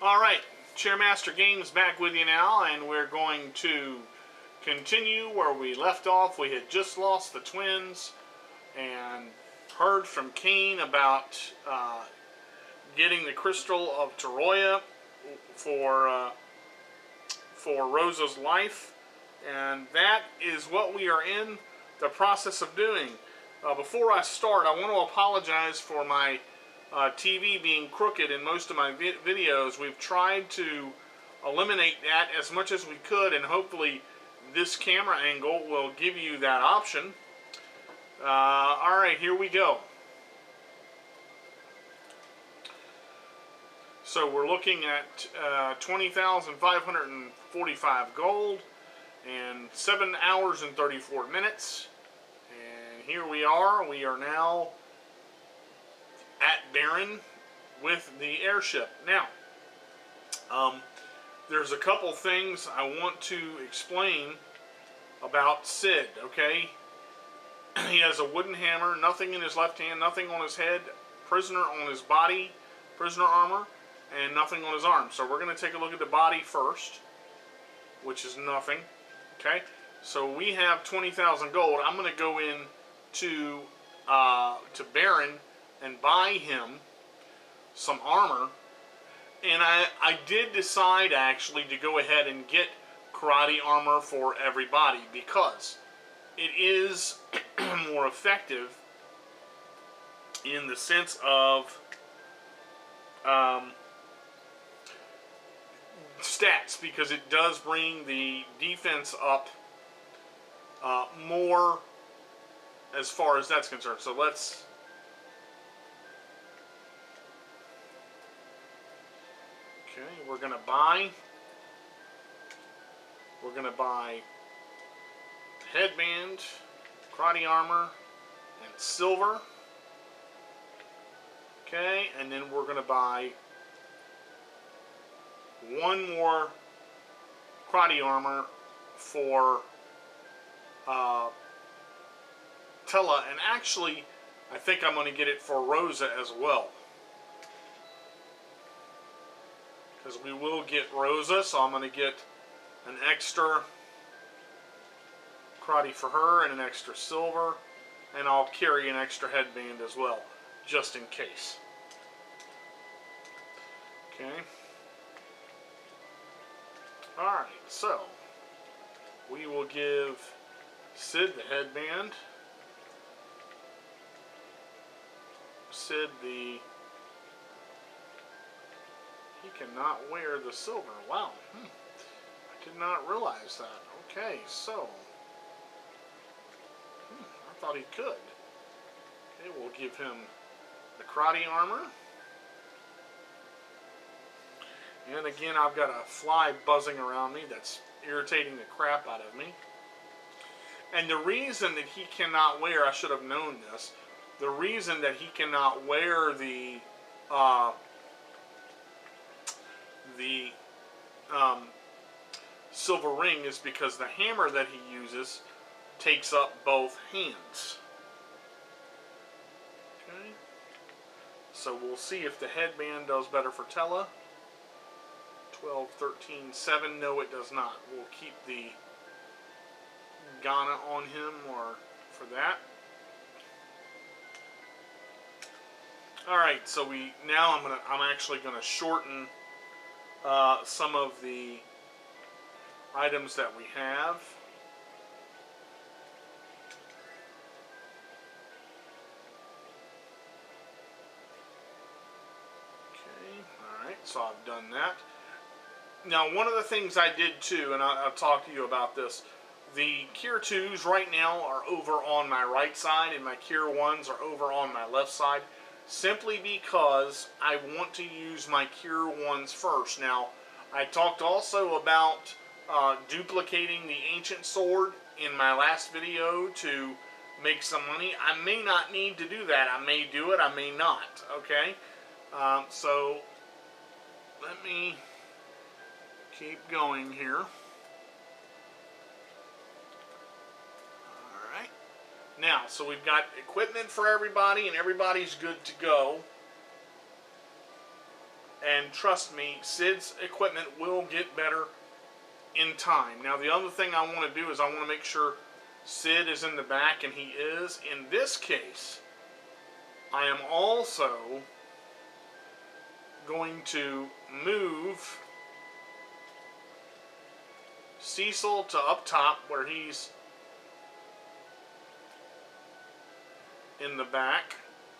Alright, Chairmaster Games back with you now, and we're going to continue where we left off. We had just lost the twins and heard from Cain about getting the Crystal of Toroya for Rosa's life, and that is what we are in the process of doing. Before I start, I want to apologize for my TV being crooked in most of my videos. We've tried to eliminate that as much as we could, and hopefully this camera angle will give you that option. Alright, here we go. So we're looking at 20,545 gold and 7 hours and 34 minutes. And here we are. We are now at Baron with the airship. Now, there's a couple things I want to explain about Cid, okay? He has a wooden hammer, nothing in his left hand, nothing on his head, prisoner on his body, prisoner armor, and nothing on his arm. So we're going to take a look at the body first, which is nothing, okay? So we have 20,000 gold. I'm going to go in to Baron and buy him some armor, and I did decide actually to go ahead and get karate armor for everybody because it is more effective in the sense of stats, because it does bring the defense up more as far as that's concerned. So let's we're gonna buy headband, karate armor, and silver. Okay, and then we're gonna buy one more karate armor for Tella, and actually I think I'm gonna get it for Rosa as well, because we will get Rosa, so I'm going to get an extra karate for her and an extra silver, and I'll carry an extra headband as well, just in case. Okay. Alright, so we will give Cid the headband, Cid the... He cannot wear the silver. Wow. I did not realize that. Okay, so... I thought he could. Okay, we'll give him the karate armor. And again, I've got a fly buzzing around me that's irritating the crap out of me. And the reason that he cannot wear, I should have known this, the reason that he cannot wear the silver ring is because the hammer that he uses takes up both hands. Okay. So we'll see if the headband does better for Tella. 12, 13, 7. No, it does not. We'll keep the Ghana on him or for that. Alright, so I'm actually gonna shorten some of the items that we have. Okay, alright, so I've done that. Now, one of the things I did too, and I'll talk to you about this, the Cure 2s right now are over on my right side, and my Cure 1s are over on my left side, simply because I want to use my Cure 1s first. Now, I talked also about duplicating the Ancient Sword in my last video to make some money. I may not need to do that. I may do it, I may not, okay? So, let me keep going here. Alright. Now, so we've got equipment for everybody, and everybody's good to go. And trust me, Sid's equipment will get better in time. Now, the other thing I want to do is I want to make sure Sid is in the back, and he is. In this case, I am also going to move Cecil to up top where he's in the back.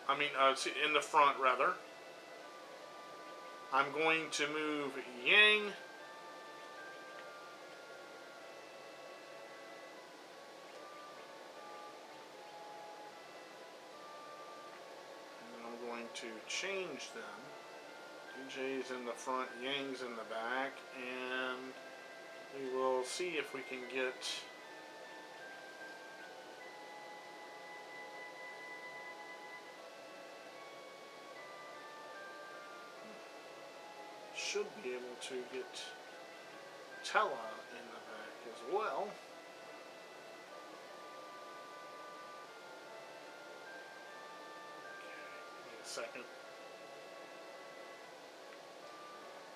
In the front, rather. I'm going to move Yang and I'm going to change them. DJ's in the front, Yang's in the back, and we will see if we can get should be able to get Tella in the back as well. Okay, give me a second.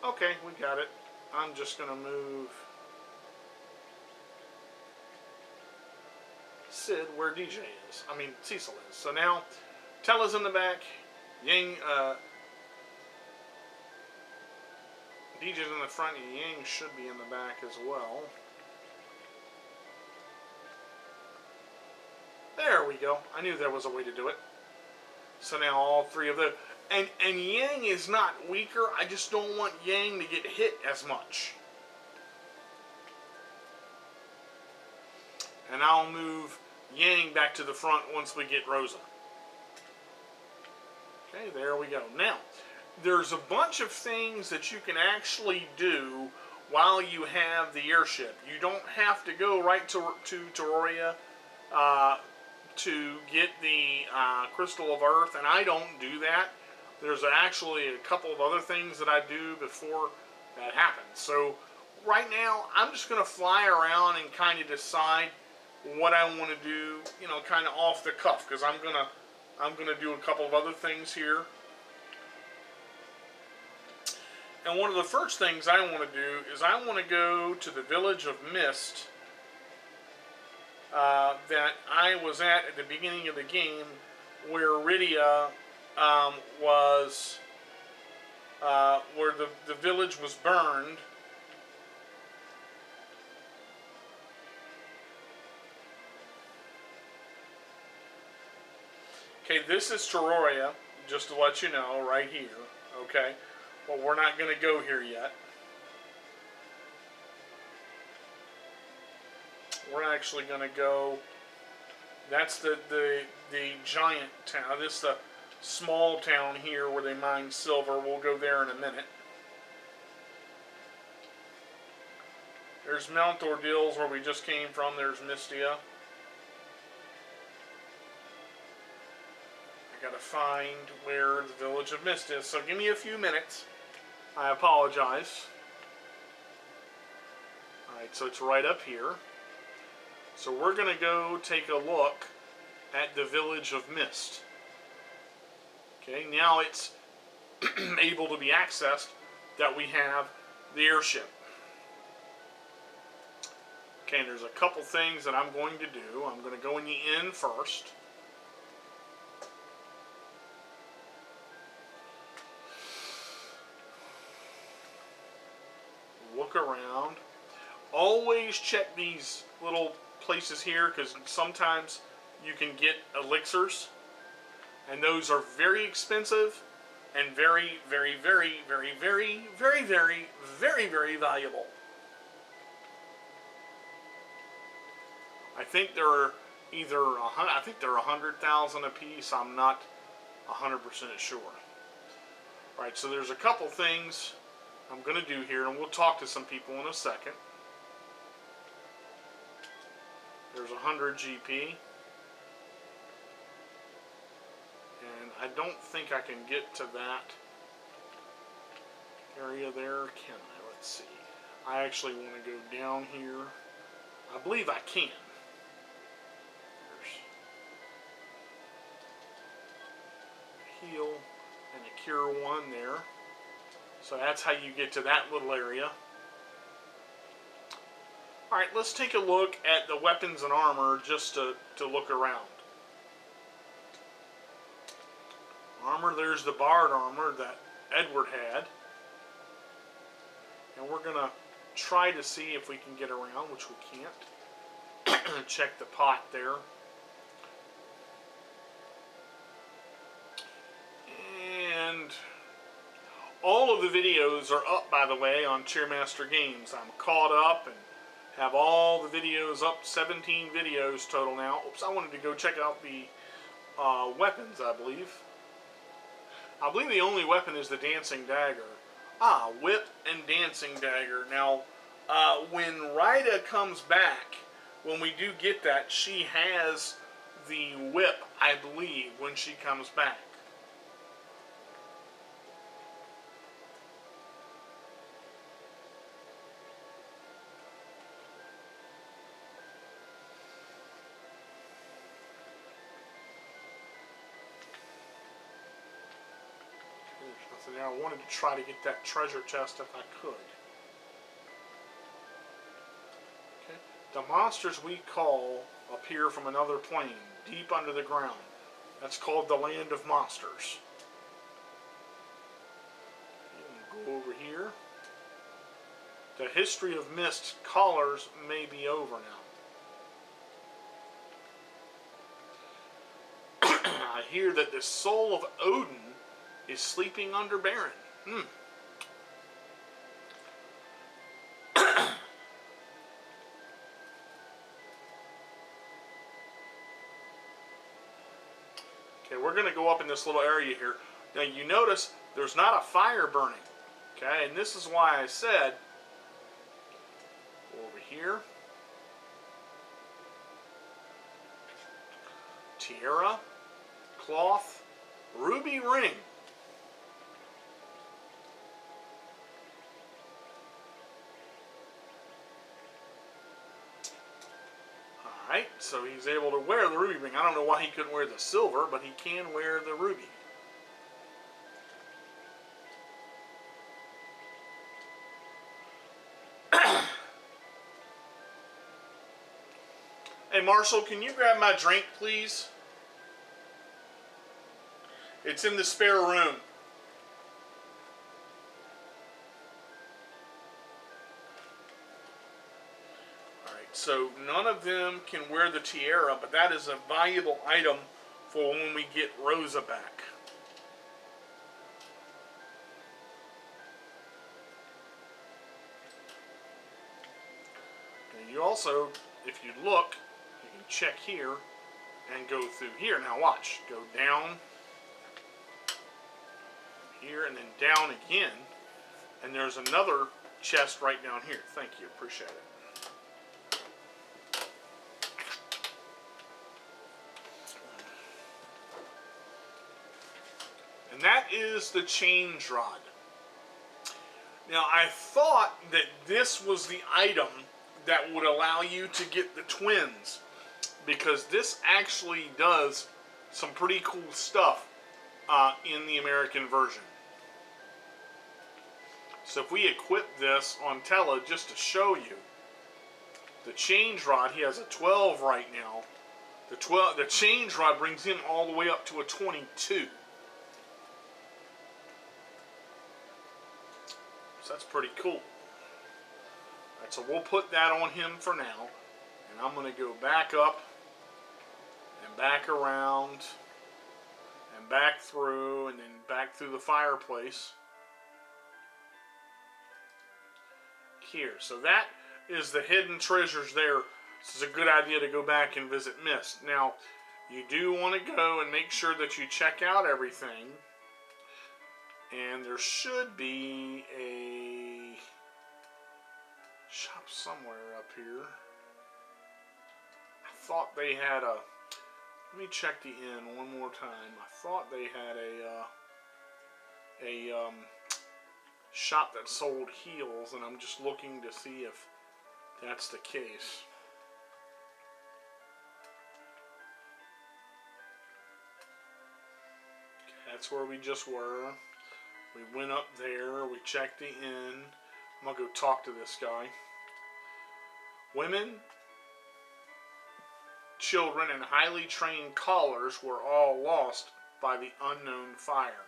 Okay, we got it. I'm just going to move Sid where DJ is. Cecil is. So now Tella's in the back. Yang, DJ's in the front, and Yang should be in the back as well. There we go. I knew there was a way to do it. So now all three of them. And Yang is not weaker. I just don't want Yang to get hit as much. And I'll move Yang back to the front once we get Rosa. Okay, there we go. Now, there's a bunch of things that you can actually do while you have the airship. You don't have to go right to Terraria to get the Crystal of Earth, and I don't do that. There's actually a couple of other things that I do before that happens. So right now, I'm just going to fly around and kind of decide what I want to do, kind of off the cuff, because I'm gonna do a couple of other things here. And one of the first things I want to do is I want to go to the Village of Mist that I was at the beginning of the game, where Rydia was, where the village was burned. Okay, this is Terraria, just to let you know, right here, okay? But we're not going to go here yet. We're actually going to go, that's the giant town. This is the small town here where they mine silver. We'll go there in a minute. There's Mount Ordils where we just came from. There's Mystia. Gotta find where the Village of Mist is, so give me a few minutes. I apologize. Alright, so it's right up here. So we're gonna go take a look at the Village of Mist. Okay, now it's able to be accessed that we have the airship. Okay, and there's a couple things that I'm going to do. I'm going to go in the inn first. Look around. Always check these little places here, because sometimes you can get elixirs, and those are very expensive and very, very, very, very, very, very, very, very, very valuable. I think they're either I think they're 100,000 a piece. I'm not 100% sure. All right, so there's a couple things I'm going to do here, and we'll talk to some people in a second. There's 100 GP. And I don't think I can get to that area there, can I? Let's see. I actually want to go down here. I believe I can. There's a heal and a cure one there. So that's how you get to that little area. Alright, let's take a look at the weapons and armor just to look around. Armor, there's the Bard armor that Edward had. And we're going to try to see if we can get around, which we can't. Check the pot there. And all of the videos are up, by the way, on Cheermaster Games. I'm caught up and have all the videos up, 17 videos total now. Oops, I wanted to go check out the weapons, I believe. I believe the only weapon is the Dancing Dagger. Ah, Whip and Dancing Dagger. Now, when Rida comes back, when we do get that, she has the Whip, I believe, when she comes back. So now I wanted to try to get that treasure chest if I could. Okay. The monsters we call appear from another plane, deep under the ground. That's called the Land of Monsters. Okay, go over here. The history of Mist callers may be over now. I hear that the soul of Odin is sleeping under Baron. Okay, we're going to go up in this little area here. Now you notice there's not a fire burning. Okay, and this is why I said over here, tiara, cloth, ruby ring. Alright, so he's able to wear the ruby ring. I don't know why he couldn't wear the silver, but he can wear the ruby. Hey Marshall, can you grab my drink, please? It's in the spare room. Alright, so none of them can wear the tiara, but that is a valuable item for when we get Rosa back. And you also, if you look, you can check here and go through here. Now watch, go down here and then down again, and there's another chest right down here. Thank you, appreciate it. And that is the change rod. Now I thought that this was the item that would allow you to get the twins, because this actually does some pretty cool stuff in the American version. So if we equip this on Tella, just to show you, the change rod, he has a 12 right now. The change rod brings him all the way up to a 22. So that's pretty cool. Alright, so we'll put that on him for now. And I'm going to go back up and back around and back through and then back through the fireplace. Here. So that is the hidden treasures there. This is a good idea to go back and visit Mist. Now, you do want to go and make sure that you check out everything. And there should be a shop somewhere up here. I thought they had a... Let me check the inn one more time. I thought they had a shop that sold heals, and I'm just looking to see if that's the case. Okay, that's where we just were. We went up there. We checked the inn. I'm going to go talk to this guy. Women, children, and highly trained callers were all lost by the unknown fire.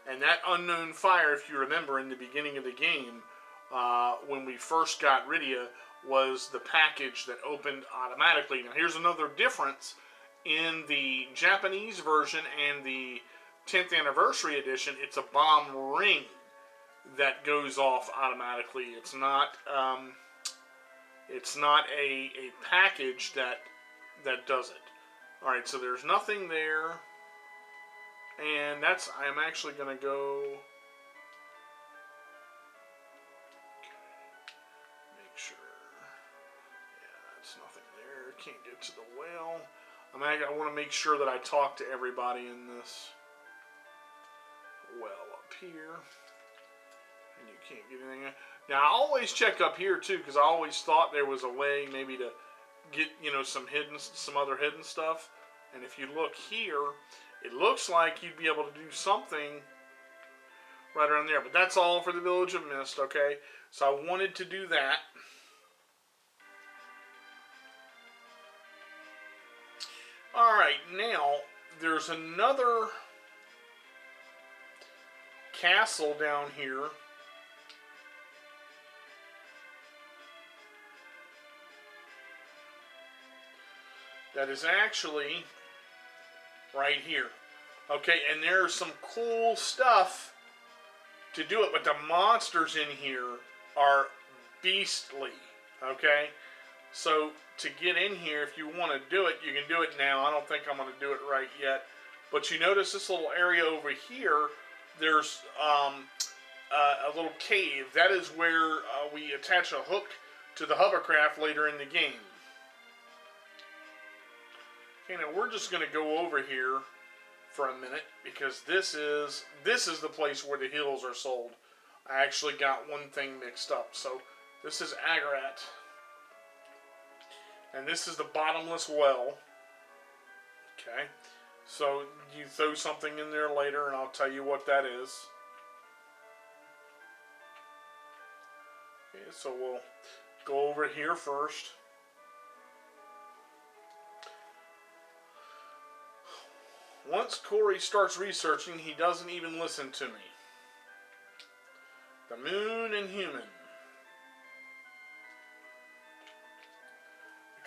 And that unknown fire, if you remember in the beginning of the game, when we first got Rydia, was the package that opened automatically. Now here's another difference in the Japanese version and the 10th anniversary edition. It's a bomb ring that goes off automatically. It's not a package that does it. All right, so there's nothing there, and I'm actually going to go. Sure. Yeah, that's nothing there. Can't get to the well. I want to make sure that I talk to everybody in this well up here. And you can't get anything. Now, I always check up here, too, because I always thought there was a way maybe to get, some other hidden stuff. And if you look here, it looks like you'd be able to do something right around there. But that's all for the Village of Mist, okay? So I wanted to do that. Alright, now, there's another castle down here. That is actually right here. Okay, and there's some cool stuff to do it, but the monsters in here are beastly. Okay? So, to get in here, if you want to do it, you can do it now. I don't think I'm going to do it right yet. But you notice this little area over here, there's a little cave. That is where we attach a hook to the hovercraft later in the game. Okay, now we're just going to go over here for a minute, because this is the place where the heals are sold. I actually got one thing mixed up. So, this is Agarat. And this is the bottomless well. Okay. So you throw something in there later and I'll tell you what that is. Okay, so we'll go over here first. Once Corey starts researching, he doesn't even listen to me. The moon and human.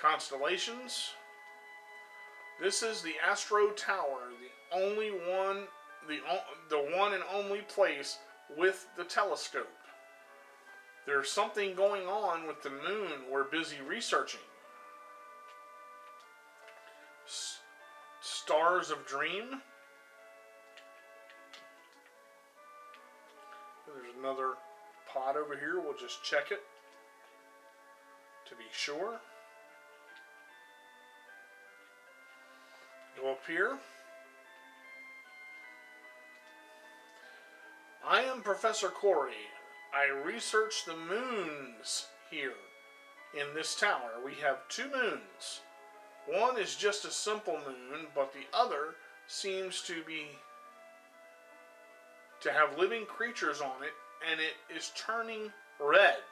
Constellations. This is the Astro Tower, the only one, the one and only place with the telescope. There's something going on with the moon we're busy researching. Stars of Dream. There's another pot over here. We'll just check it to be sure. Go up here. I am Professor Corey. I research the moons here in this tower. We have two moons. One is just a simple moon, but the other seems to have living creatures on it, and it is turning red.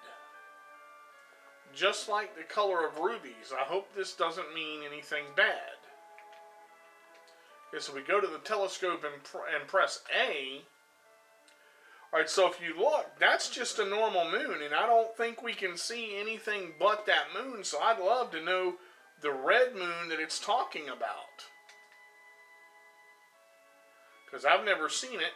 Just like the color of rubies. I hope this doesn't mean anything bad. Okay, so we go to the telescope and press A. Alright, so if you look, that's just a normal moon, and I don't think we can see anything but that moon, so I'd love to know the red moon that it's talking about. Because I've never seen it.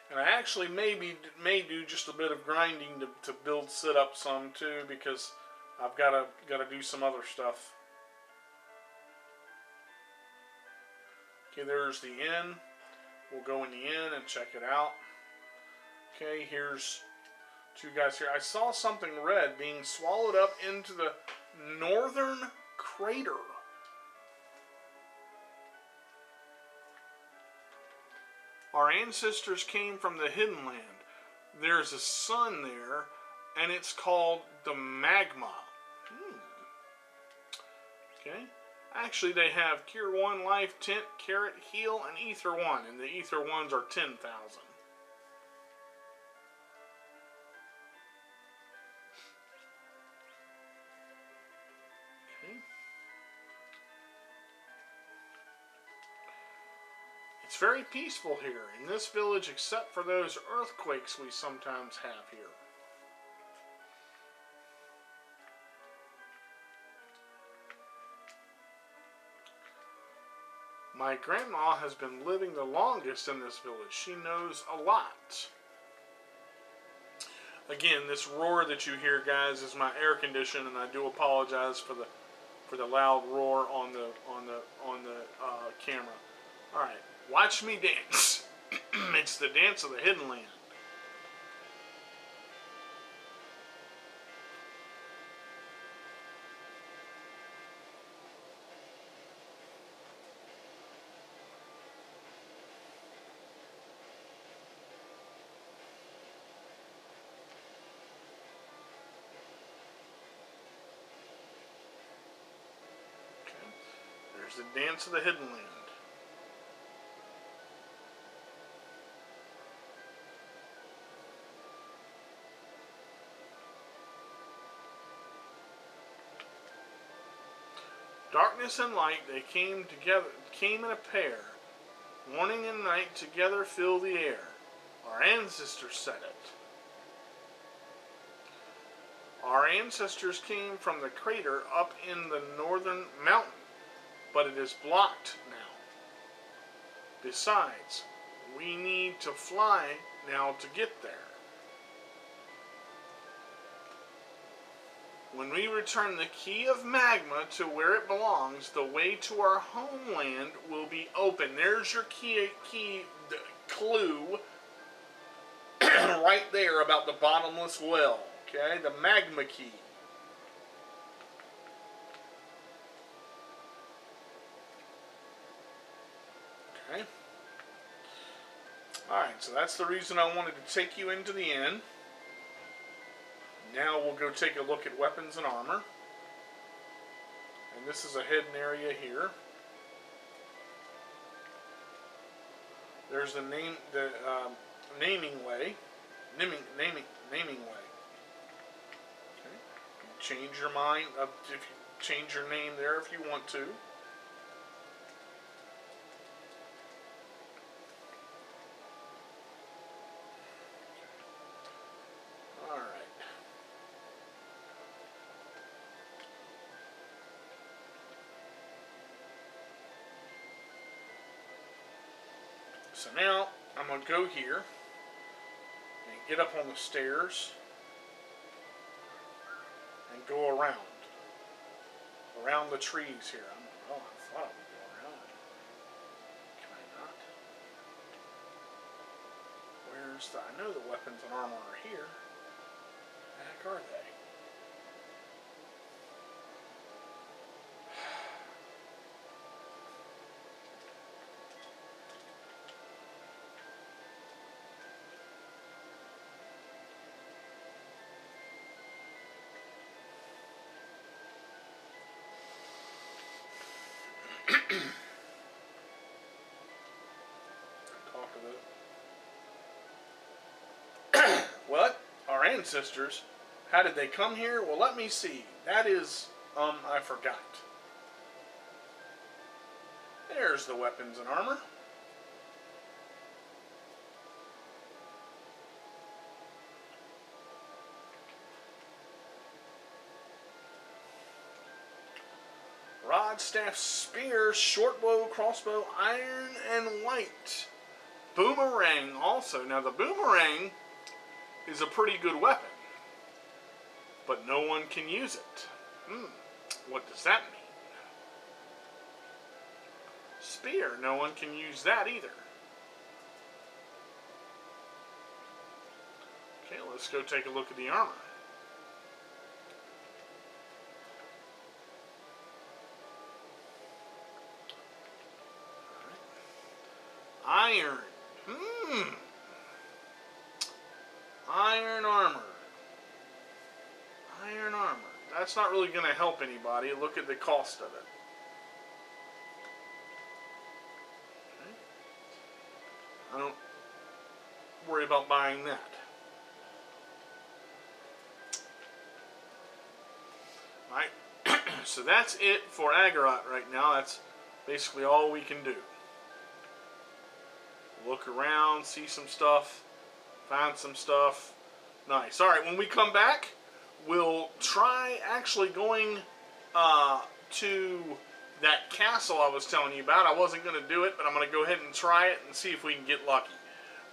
And I actually may do just a bit of grinding to build Sid up some too, because I've got to do some other stuff. Okay, there's the inn. We'll go in the inn and check it out. Okay, here's two guys here. I saw something red being swallowed up into the northern crater. Our ancestors came from the Hidden Land. there's a sun there, and it's called the magma. Okay. Actually, they have Cure 1, Life, Tint, Carrot, Heal, and Ether 1, and the Ether 1s are 10,000. Okay. It's very peaceful here in this village, except for those earthquakes we sometimes have here. My grandma has been living the longest in this village. She knows a lot. Again, this roar that you hear, guys, is my air condition, and I do apologize for the loud roar on the camera. All right, watch me dance. It's the dance of the Hidden Land. There's the dance of the Hidden Land. Darkness and light, they came in a pair. Morning and night together fill the air. Our ancestors said it. Our ancestors came from the crater up in the northern mountain, but it is blocked now. Besides, we need to fly now to get there. When we return the key of magma to where it belongs, the way to our homeland will be open. There's your key clue right there about the bottomless well. Okay, the magma key. Okay. Alright, so that's the reason I wanted to take you into the inn. Now we'll go take a look at weapons and armor. And this is a hidden area here. There's the naming way. Naming way. Okay. Change your mind. If you change your name there if you want to. So now I'm going to go here and get up on the stairs and go around the trees here. I thought I would go around. Can I not? I know the weapons and armor are here. Where the heck are they? What? Our ancestors? How did they come here? Well, let me see. That is, I forgot. There's the weapons and armor. Rod, staff, spear, short bow, crossbow, iron, and white. Boomerang also. Now the boomerang is a pretty good weapon, but no one can use it. What does that mean? Spear, no one can use that either. Okay, let's go take a look at the armor. Iron. Iron armor. Iron armor. That's not really going to help anybody. Look at the cost of it. Okay. I don't worry about buying that. Alright, so that's it for Agorot right now. That's basically all we can do. Look around, see some stuff, find some stuff. Nice. Alright, when we come back, we'll try actually going to that castle I was telling you about. I wasn't going to do it, but I'm going to go ahead and try it and see if we can get lucky.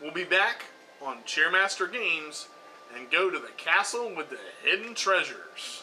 We'll be back on Chairmaster Games and go to the castle with the hidden treasures.